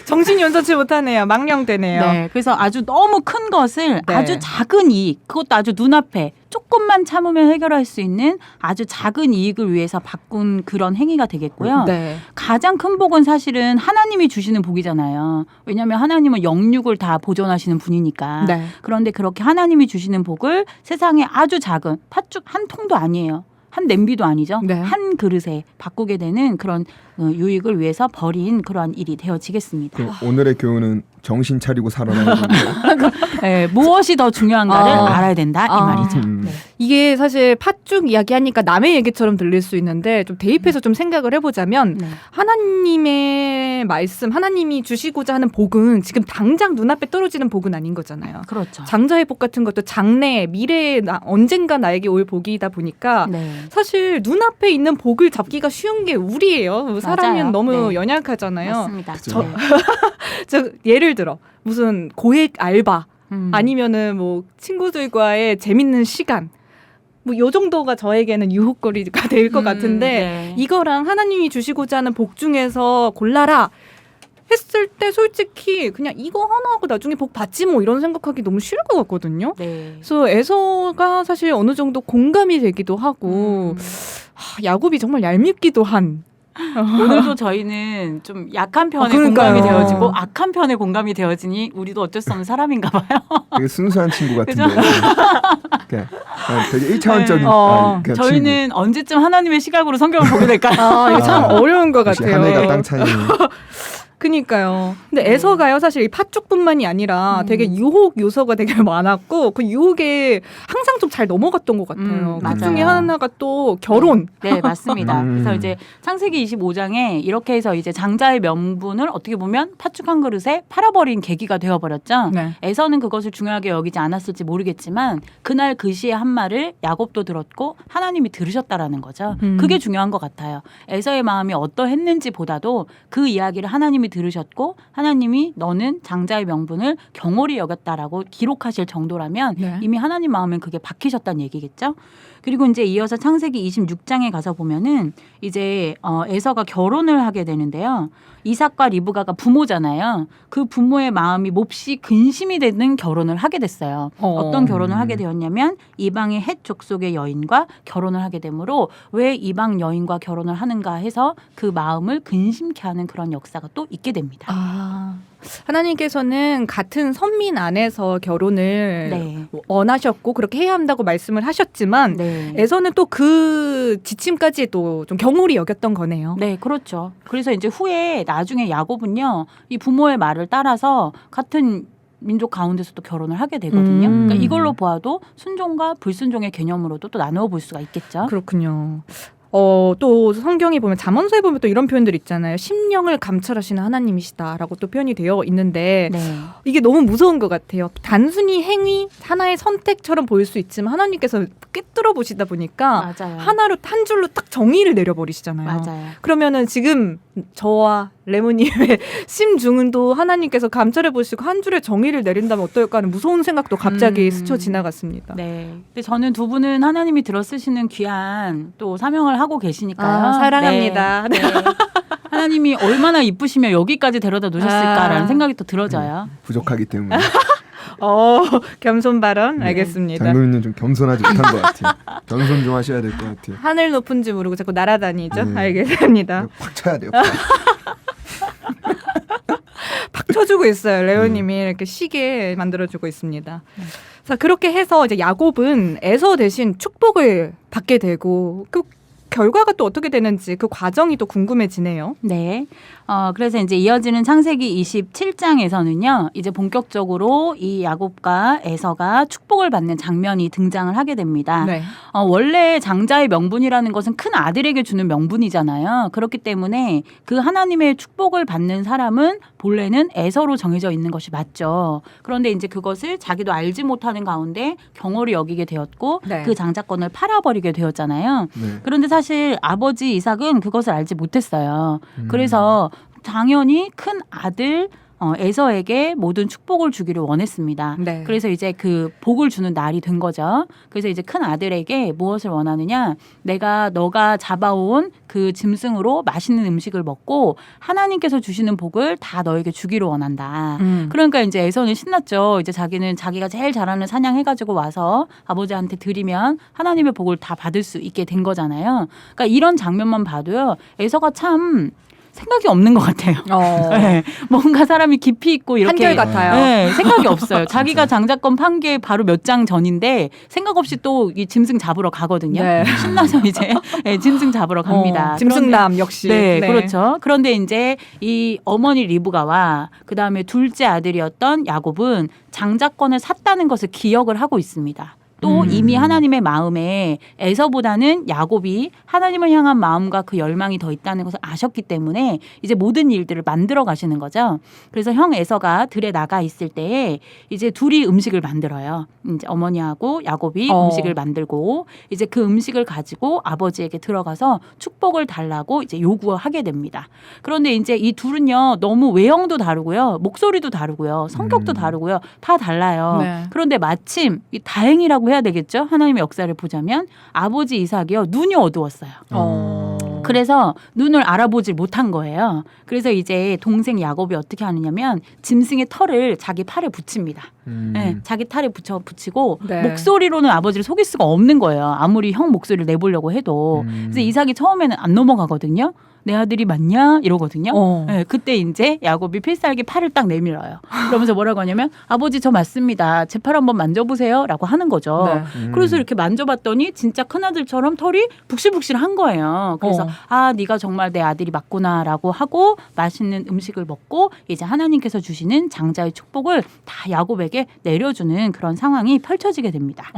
정신이 온전치 못하네요. 망령되네요. 네. 그래서 아주 너무 큰 것을 네. 아주 작은 이익, 그것도 아주 눈앞에 조금만 참으면 해결할 수 있는 아주 작은 이익을 위해서 바꾼 그런 행위가 되겠고요. 네. 가장 큰 복은 사실은 하나님이 주시는 복이잖아요. 왜냐하면 하나님은 영육을 다 보존하시는 분이니까. 네. 그런데 그렇게 하나님이 주시는 복을 세상에 아주 작은 팥죽 한 통도 아니에요. 한 냄비도 아니죠. 네. 한 그릇에 바꾸게 되는 그런 유익을 위해서 벌인 그러한 일이 되어지겠습니다. 그 오늘의 교훈은 정신 차리고 살아나야 된다. 네, 무엇이 더 중요한가를 아. 알아야 된다 이 말이죠. 네. 이게 사실 팥죽 이야기하니까 남의 얘기처럼 들릴 수 있는데 좀 대입해서 좀 생각을 해보자면 네. 하나님의 말씀, 하나님이 주시고자 하는 복은 지금 당장 눈앞에 떨어지는 복은 아닌 거잖아요. 그렇죠. 장자의 복 같은 것도 장래, 미래에 언젠가 나에게 올 복이다 보니까 네. 사실 눈앞에 있는 복을 잡기가 쉬운 게 우리예요. 사람은 맞아요. 너무 네. 연약하잖아요. 맞습니다. 그쵸. 네. 저 예를 들어 무슨 고액 알바 아니면은 뭐 친구들과의 재밌는 시간 뭐 요 정도가 저에게는 유혹거리가 될 것 같은데 네. 이거랑 하나님이 주시고자 하는 복 중에서 골라라 했을 때 솔직히 그냥 이거 하나 하고 나중에 복 받지 뭐 이런 생각하기 너무 쉬울 것 같거든요. 네. 그래서 에서가 사실 어느 정도 공감이 되기도 하고 야곱이 정말 얄밉기도 한 오늘도 저희는 좀 약한 편에 그러니까요. 공감이 되어지고 악한 편에 공감이 되어지니 우리도 어쩔 수 없는 사람인가 봐요. 되게 순수한 친구 같은데. 그냥 되게 1차원적인 그냥 저희는 언제쯤 하나님의 시각으로 성경을 보게 될까요? 이거 참 어려운 것 친구. 역시 같아요. 하늘과 땅 차이. 그니까요. 근데 에서가요, 사실 이 팥죽뿐만이 아니라 되게 유혹 요소가 되게 많았고, 그 유혹에 항상 좀 잘 넘어갔던 것 같아요. 그 맞아요. 중에 하나가 또 결혼. 네, 맞습니다. 그래서 이제 창세기 25장에 이렇게 해서 이제 장자의 명분을 어떻게 보면 팥죽 한 그릇에 팔아버린 계기가 되어버렸죠. 네. 에서는 그것을 중요하게 여기지 않았을지 모르겠지만 그날 그 시의 한 말을 야곱도 들었고 하나님이 들으셨다라는 거죠. 그게 중요한 것 같아요. 에서의 마음이 어떠했는지 보다도 그 이야기를 하나님이 들으셨고 하나님이 너는 장자의 명분을 경홀히 여겼다라고 기록하실 정도라면 네. 이미 하나님 마음엔 그게 박히셨다는 얘기겠죠. 그리고 이제 이어서 창세기 26장에 가서 보면은 이제 에서가 결혼을 하게 되는데요. 이삭과 리브가가 부모잖아요. 그 부모의 마음이 몹시 근심이 되는 결혼을 하게 됐어요. 어떤 결혼을 하게 되었냐면 이방의 헷 족속의 여인과 결혼을 하게 되므로 왜 이방 여인과 결혼을 하는가 해서 그 마음을 근심케 하는 그런 역사가 또 있게 됩니다. 아, 하나님께서는 같은 선민 안에서 결혼을 네. 원하셨고 그렇게 해야 한다고 말씀을 하셨지만 네. 에서는 또 그 지침까지도 좀 경홀히 여겼던 거네요. 네, 그렇죠. 그래서 이제 후에 나중에 야곱은요, 이 부모의 말을 따라서 같은 민족 가운데서 또 결혼을 하게 되거든요. 그러니까 이걸로 보아도 순종과 불순종의 개념으로도 또 나누어 볼 수가 있겠죠. 그렇군요. 또 성경에 보면 잠언서에 보면 또 이런 표현들 있잖아요. 심령을 감찰하시는 하나님이시다라고 또 표현이 되어 있는데 네. 이게 너무 무서운 것 같아요. 단순히 행위 하나의 선택처럼 보일 수 있지만 하나님께서 꿰뚫어 보시다 보니까 맞아요. 하나로 한 줄로 딱 정의를 내려버리시잖아요. 맞아요. 그러면은 지금 저와 레모님의 심중은도 하나님께서 감찰해 보시고 한 줄의 정의를 내린다면 어떨까 하는 무서운 생각도 갑자기 스쳐 지나갔습니다. 네. 근데 저는 두 분은 하나님이 들어쓰시는 귀한 또 사명을 하고 계시니까요. 아, 사랑합니다. 네. 네. 하나님이 얼마나 이쁘시면 여기까지 데려다 놓으셨을까라는 아. 생각이 또 들어져요. 부족하기 때문에. 겸손 발언 알겠습니다. 장로님은 좀 겸손하지 못한 것 같아요. 겸손 좀 하셔야 될 것 같아요. 하늘 높은지 모르고 자꾸 날아다니죠. 네. 알겠습니다. 확 쳐야 돼요. 팍 쳐주고 있어요. 레오님이 이렇게 시계 만들어주고 있습니다. 자, 그렇게 해서 이제 야곱은 에서 대신 축복을 받게 되고 그 결과가 또 어떻게 되는지 그 과정이 또 궁금해지네요. 네. 그래서 이제 이어지는 창세기 27장에서는요, 이제 본격적으로 이 야곱과 에서가 축복을 받는 장면이 등장을 하게 됩니다. 네. 원래 장자의 명분이라는 것은 큰 아들에게 주는 명분이잖아요. 그렇기 때문에 그 하나님의 축복을 받는 사람은 본래는 에서로 정해져 있는 것이 맞죠. 그런데 이제 그것을 자기도 알지 못하는 가운데 경홀히 여기게 되었고 네. 그 장자권을 팔아버리게 되었잖아요. 네. 그런데 사실 아버지 이삭은 그것을 알지 못했어요. 그래서 당연히 큰 아들 에서에게 모든 축복을 주기를 원했습니다. 네. 그래서 이제 그 복을 주는 날이 된 거죠. 그래서 이제 큰 아들에게 무엇을 원하느냐? 너가 잡아온 그 짐승으로 맛있는 음식을 먹고 하나님께서 주시는 복을 다 너에게 주기를 원한다. 그러니까 이제 에서는 신났죠. 이제 자기는 자기가 제일 잘하는 사냥 해가지고 와서 아버지한테 드리면 하나님의 복을 다 받을 수 있게 된 거잖아요. 그러니까 이런 장면만 봐도요. 에서가 참 생각이 없는 것 같아요. 네, 뭔가 사람이 깊이 있고 이렇게 한결같아요. 네, 생각이 없어요. 자기가 장자권 판 게 바로 몇 장 전인데 생각 없이 또 이 짐승 잡으러 가거든요. 네. 신나서 이제 네, 짐승 잡으러 갑니다. 짐승남 역시. 네, 그렇죠. 그런데 이제 이 어머니 리브가와 그 다음에 둘째 아들이었던 야곱은 장자권을 샀다는 것을 기억을 하고 있습니다. 또 이미 하나님의 마음에 에서보다는 야곱이 하나님을 향한 마음과 그 열망이 더 있다는 것을 아셨기 때문에 이제 모든 일들을 만들어 가시는 거죠. 그래서 형 에서가 들에 나가 있을 때에 이제 둘이 음식을 만들어요. 이제 어머니하고 야곱이 음식을 만들고 이제 그 음식을 가지고 아버지에게 들어가서 축복을 달라고 이제 요구하게 됩니다. 그런데 이제 이 둘은요 너무 외형도 다르고요, 목소리도 다르고요, 성격도 다르고요, 다 달라요. 네. 그런데 마침 이 다행이라고 해야 되겠죠. 하나님의 역사를 보자면 아버지 이삭이요 눈이 어두웠어요. 그래서 눈을 알아보질 못한 거예요. 그래서 이제 동생 야곱이 어떻게 하느냐면 짐승의 털을 자기 팔에 붙입니다. 네, 자기 탈에 붙이고 네. 목소리로는 아버지를 속일 수가 없는 거예요. 아무리 형 목소리를 내보려고 해도. 그래서 이삭이 처음에는 안 넘어가거든요. 내 아들이 맞냐 이러거든요. 네, 그때 이제 야곱이 필살기 팔을 딱 내밀어요. 그러면서 뭐라고 하냐면 아버지 저 맞습니다. 제 팔 한번 만져보세요라고 하는 거죠. 네. 그래서 이렇게 만져봤더니 진짜 큰아들처럼 털이 북실북실한 거예요. 그래서 아 네가 정말 내 아들이 맞구나라고 하고 맛있는 음식을 먹고 이제 하나님께서 주시는 장자의 축복을 다 야곱에게 내려주는 그런 상황이 펼쳐지게 됩니다.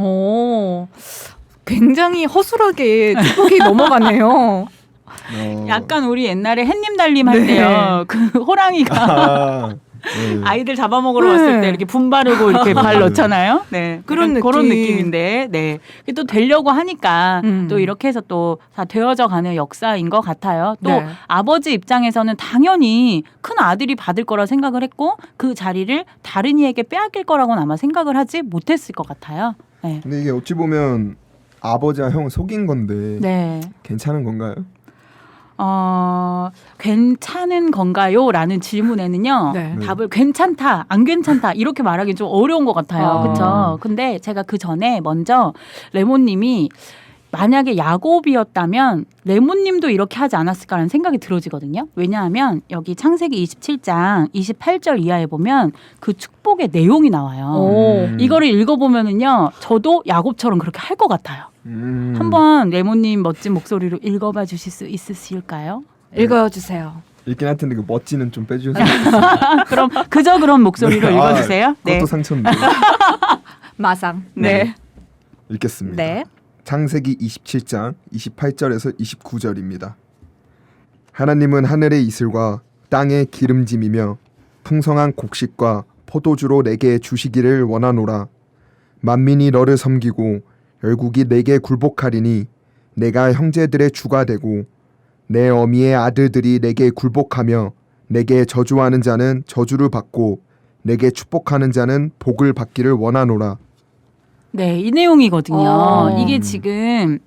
굉장히 허술하게 축복이 넘어가네요. 약간 우리 옛날에 햇님 달림 할 때요. 그 호랑이가 아이들 잡아먹으러 왔을 때 이렇게 분 바르고 이렇게 발 넣잖아요. 네, 그런 그런 느낌. 느낌인데, 네, 또 되려고 하니까 또 이렇게 해서 또 다 되어져가는 역사인 것 같아요. 또 네. 아버지 입장에서는 당연히 큰 아들이 받을 거라 생각을 했고 그 자리를 다른 이에게 빼앗길 거라고는 아마 생각을 하지 못했을 것 같아요. 네, 근데 이게 어찌 보면 아버지와 형을 속인 건데 네. 괜찮은 건가요? 괜찮은 건가요? 라는 질문에는요. 네. 답을 괜찮다, 안 괜찮다 이렇게 말하기 좀 어려운 것 같아요. 아. 그렇죠? 근데 제가 그 전에 먼저 레몬님이 만약에 야곱이었다면 레몬님도 이렇게 하지 않았을까라는 생각이 들어지거든요. 왜냐하면 여기 창세기 27장 28절 이하에 보면 그 축복의 내용이 나와요. 이거를 읽어보면은요, 저도 야곱처럼 그렇게 할 것 같아요. 한번 레몬님 멋진 목소리로 읽어봐 주실 수 있으실까요? 읽어주세요. 읽긴 할 텐데 그 멋지는 좀 빼주세요. 그럼 그저 그런 목소리로 네. 읽어주세요. 네. 그것도 상처인데. 마상. 네. 읽겠습니다. 네. 창세기 27장 28절에서 29절입니다. 하나님은 하늘의 이슬과 땅의 기름짐이며 풍성한 곡식과 포도주로 내게 주시기를 원하노라. 만민이 너를 섬기고 열국이 내게 굴복하리니 내가 형제들의 주가 되고 내 어미의 아들들이 내게 굴복하며 내게 저주하는 자는 저주를 받고 내게 축복하는 자는 복을 받기를 원하노라. 네, 이 내용이거든요. 어. 이게 지금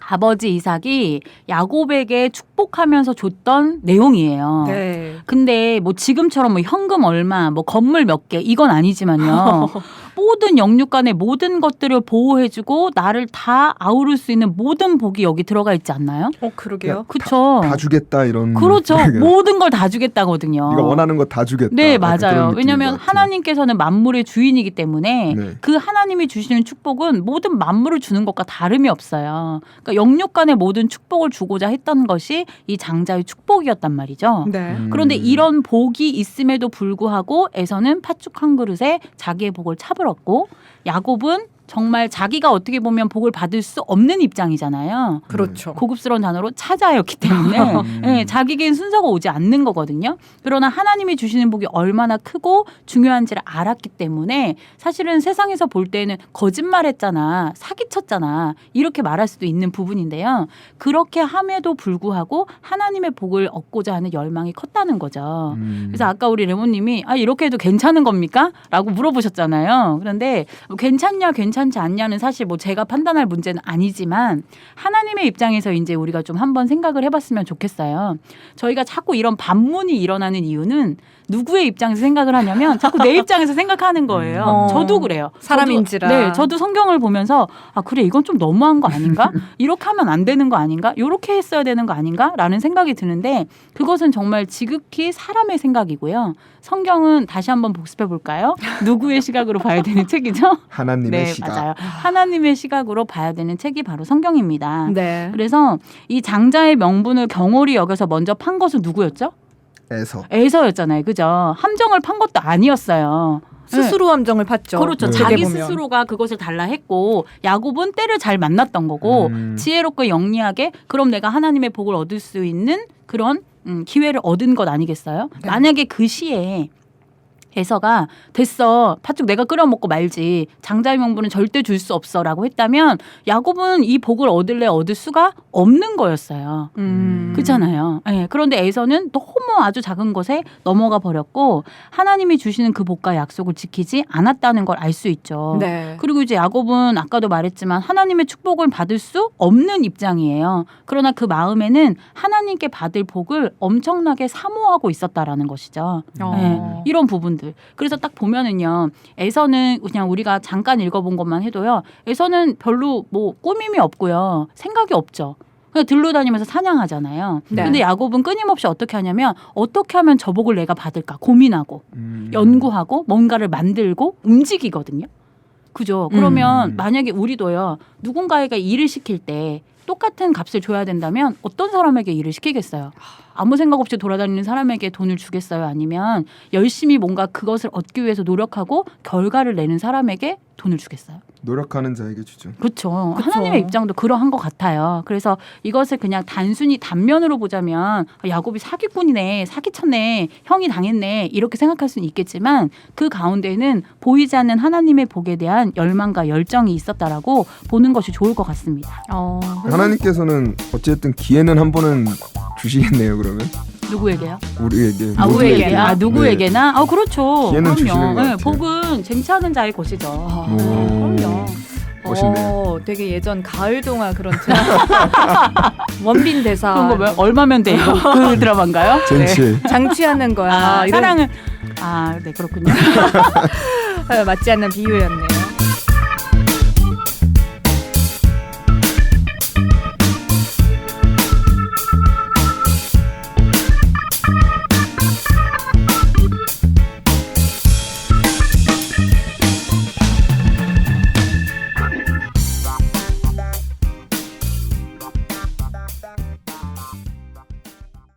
아버지 이삭이 야곱에게 축복하면서 줬던 내용이에요. 네. 근데 뭐 지금처럼 뭐 현금 얼마, 뭐 건물 몇 개 이건 아니지만요. 모든 영육간의 모든 것들을 보호해주고 나를 다 아우를 수 있는 모든 복이 여기 들어가 있지 않나요? 그러게요. 그렇죠. 다 주겠다 이런. 그렇죠. 그러니까 모든 걸 다 주겠다거든요. 네가 원하는 거 다 주겠다. 네, 약간 그런 맞아요. 느낌인 왜냐하면 것 같아요. 하나님께서는 만물의 주인이기 때문에 네. 그 하나님이 주시는 축복은 모든 만물을 주는 것과 다름이 없어요. 그러니까 영육간의 모든 축복을 주고자 했던 것이 이 장자의 축복이었단 말이죠. 네. 그런데 이런 복이 있음에도 불구하고 에서는 팥죽 한 그릇에 자기의 복을 차버렸고 야곱은 정말 자기가 어떻게 보면 복을 받을 수 없는 입장이잖아요. 그렇죠. 고급스러운 단어로 차자였기 때문에 네, 자기에겐 순서가 오지 않는 거거든요. 그러나 하나님이 주시는 복이 얼마나 크고 중요한지를 알았기 때문에 사실은 세상에서 볼 때는 거짓말했잖아, 사기쳤잖아 이렇게 말할 수도 있는 부분인데요. 그렇게 함에도 불구하고 하나님의 복을 얻고자 하는 열망이 컸다는 거죠. 그래서 아까 우리 레몬님이 이렇게 해도 괜찮은 겁니까? 라고 물어보셨잖아요. 그런데 뭐 괜찮지 않냐는 사실 뭐 제가 판단할 문제는 아니지만 하나님의 입장에서 이제 우리가 좀 한번 생각을 해봤으면 좋겠어요. 저희가 자꾸 이런 반문이 일어나는 이유는 누구의 입장에서 생각을 하냐면 자꾸 내 입장에서 생각하는 거예요. 저도 그래요. 사람인지라. 저도 성경을 보면서 그래 이건 좀 너무한 거 아닌가? 이렇게 하면 안 되는 거 아닌가? 이렇게 했어야 되는 거 아닌가? 라는 생각이 드는데 그것은 정말 지극히 사람의 생각이고요. 성경은 다시 한번 복습해 볼까요? 누구의 시각으로 봐야 되는 책이죠? 하나님의 네, 시각. 맞아요. 하나님의 시각으로 봐야 되는 책이 바로 성경입니다. 네. 그래서 이 장자의 명분을 경홀히 여겨서 먼저 판 것은 누구였죠? 에서였잖아요. 그죠? 함정을 판 것도 아니었어요. 스스로 함정을 팠죠. 그렇죠. 어떻게 자기 보면. 스스로가 그것을 달라 했고 야곱은 때를 잘 만났던 거고 지혜롭고 영리하게 그럼 내가 하나님의 복을 얻을 수 있는 그런 기회를 얻은 것 아니겠어요? 네. 만약에 그 시에 에서가 됐어 팥죽 내가 끓여 먹고 말지 장자의 명분은 절대 줄 수 없어라고 했다면 야곱은 이 복을 얻을 수가 없는 거였어요. 그렇잖아요. 네, 그런데 에서는 너무 아주 작은 것에 넘어가 버렸고 하나님이 주시는 그 복과 약속을 지키지 않았다는 걸 알 수 있죠. 네. 그리고 이제 야곱은 아까도 말했지만 하나님의 축복을 받을 수 없는 입장이에요. 그러나 그 마음에는 하나님께 받을 복을 엄청나게 사모하고 있었다라는 것이죠. 네, 이런 부분들. 부분들. 그래서 딱 보면은요. 에서는 그냥 우리가 잠깐 읽어본 것만 해도요. 에서는 별로 뭐 꾸밈이 없고요. 생각이 없죠. 그냥 들러다니면서 사냥하잖아요. 네. 근데 야곱은 끊임없이 어떻게 하냐면 어떻게 하면 저복을 내가 받을까 고민하고 연구하고 뭔가를 만들고 움직이거든요. 그죠? 그러면 만약에 우리도요. 누군가에게 일을 시킬 때 똑같은 값을 줘야 된다면 어떤 사람에게 일을 시키겠어요? 아무 생각 없이 돌아다니는 사람에게 돈을 주겠어요? 아니면 열심히 뭔가 그것을 얻기 위해서 노력하고 결과를 내는 사람에게 돈을 주겠어요? 노력하는 자에게 주죠. 그렇죠. 하나님의 입장도 그러한 것 같아요. 그래서 이것을 그냥 단순히 단면으로 보자면 야곱이 사기꾼이네, 사기쳤네, 형이 당했네 이렇게 생각할 수는 있겠지만 그 가운데는 보이지 않는 하나님의 복에 대한 열망과 열정이 있었다라고 보는 것이 좋을 것 같습니다. 하나님께서는 어쨌든 기회는 한 번은 주시겠네요. 그러면 누구에게요? 우리에게 우리에게. 모두에게. 누구에게나? 그렇죠. 기회는 주시는 것 그럼요. 같아요. 복은 쟁취하는 자의 것이죠. 그럼요. 멋있네요. 되게 예전 가을 동화 그런 원빈 대사 그런 거 왜 얼마면 돼? 이거 그 드라마인가요? 젠치. 장취하는 거야. 이런- 사랑은 네 그렇군요. 맞지 않는 비유였네요.